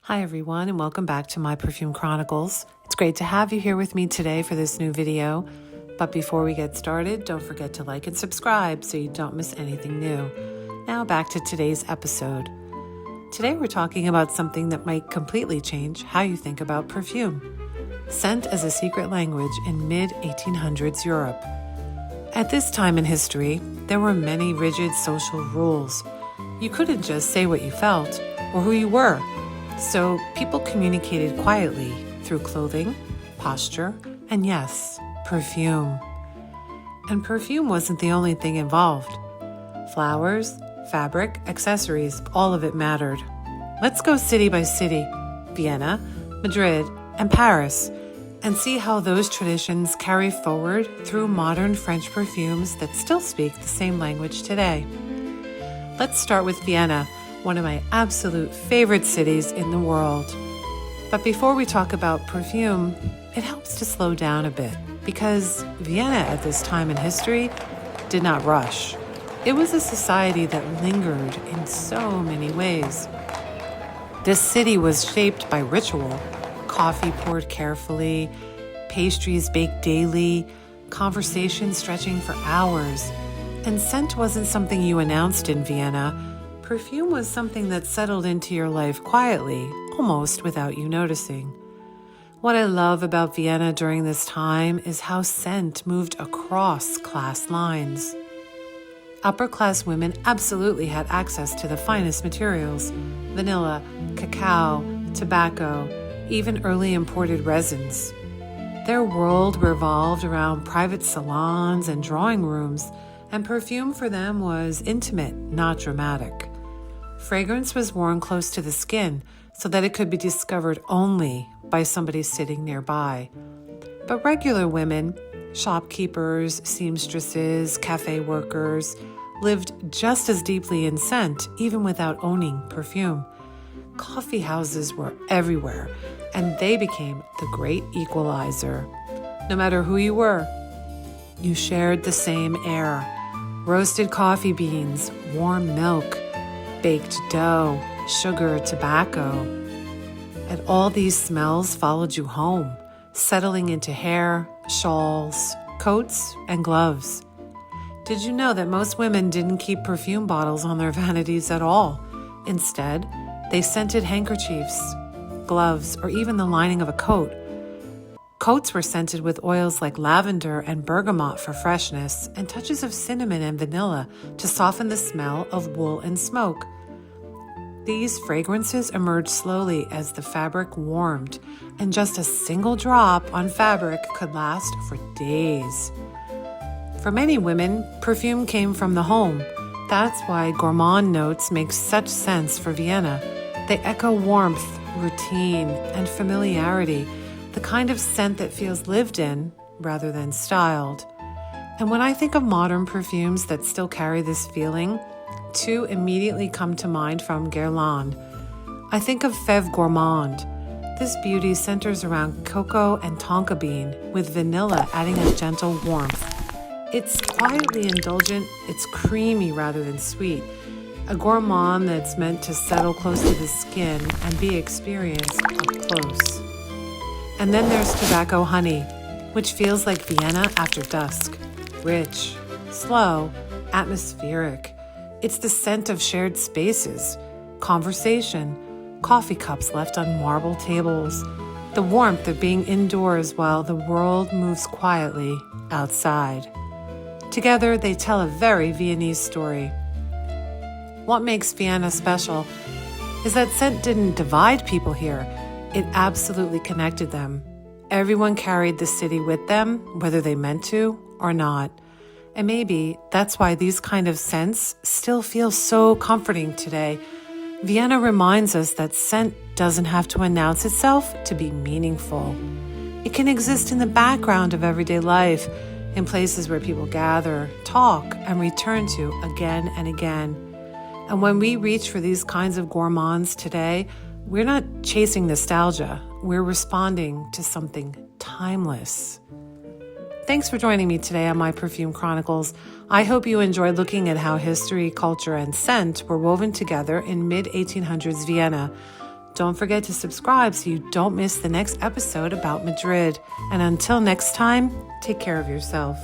Hi everyone, and welcome back to My Perfume Chronicles. It's great to have you here with me today for this new video. But before we get started, don't forget to like and subscribe so you don't miss anything new. Now back to today's episode. Today we're talking about something that might completely change how you think about perfume. Scent as a secret language in mid-1800s Europe. At this time in history, there were many rigid social rules. You couldn't just say what you felt or who you were. So people communicated quietly through clothing, posture, and yes, perfume. And perfume wasn't the only thing involved. Flowers, fabric, accessories, all of it mattered. Let's go city by city, Vienna, Madrid, and Paris, and see how those traditions carry forward through modern French perfumes that still speak the same language today. Let's start with Vienna, one of my absolute favorite cities in the world. But before we talk about perfume, it helps to slow down a bit because Vienna at this time in history did not rush. It was a society that lingered in so many ways. This city was shaped by ritual, coffee poured carefully, pastries baked daily, conversation stretching for hours. And scent wasn't something you announced in Vienna. Perfume was something that settled into your life quietly, almost without you noticing. What I love about Vienna during this time is how scent moved across class lines. Upper-class women absolutely had access to the finest materials: vanilla, cacao, tobacco, even early imported resins. Their world revolved around private salons and drawing rooms, and perfume for them was intimate, not dramatic. Fragrance was worn close to the skin so that it could be discovered only by somebody sitting nearby. But regular women, shopkeepers, seamstresses, cafe workers, lived just as deeply in scent, even without owning perfume. Coffee houses were everywhere, and they became the great equalizer. No matter who you were, you shared the same air. Roasted coffee beans, warm milk, baked dough, sugar, tobacco. And all these smells followed you home, settling into hair, shawls, coats, and gloves. Did you know that most women didn't keep perfume bottles on their vanities at all? Instead, they scented handkerchiefs, gloves, or even the lining of a coat. Coats were scented with oils like lavender and bergamot for freshness, and touches of cinnamon and vanilla to soften the smell of wool and smoke. These fragrances emerged slowly as the fabric warmed, and just a single drop on fabric could last for days. For many women, perfume came from the home. That's why gourmand notes make such sense for Vienna. They echo warmth, routine, and familiarity, the kind of scent that feels lived in rather than styled. And when I think of modern perfumes that still carry this feeling, two immediately come to mind from Guerlain. I think of Fève Gourmande. This beauty centers around cocoa and tonka bean, with vanilla adding a gentle warmth. It's quietly indulgent, it's creamy rather than sweet. A gourmand that's meant to settle close to the skin and be experienced up close. And then there's Tobacco Honey, which feels like Vienna after dusk. Rich, slow, atmospheric. It's the scent of shared spaces, conversation, coffee cups left on marble tables, the warmth of being indoors while the world moves quietly outside. Together, they tell a very Viennese story. What makes Vienna special is that scent didn't divide people here. It absolutely connected them. Everyone carried the city with them, whether they meant to or not. And maybe that's why these kind of scents still feel so comforting today. Vienna reminds us that scent doesn't have to announce itself to be meaningful. It can exist in the background of everyday life, in places where people gather, talk, and return to again and again. And when we reach for these kinds of gourmands today, we're not chasing nostalgia. We're responding to something timeless. Thanks for joining me today on My Perfume Chronicles. I hope you enjoyed looking at how history, culture, and scent were woven together in mid-1800s Vienna. Don't forget to subscribe so you don't miss the next episode about Madrid. And until next time, take care of yourself.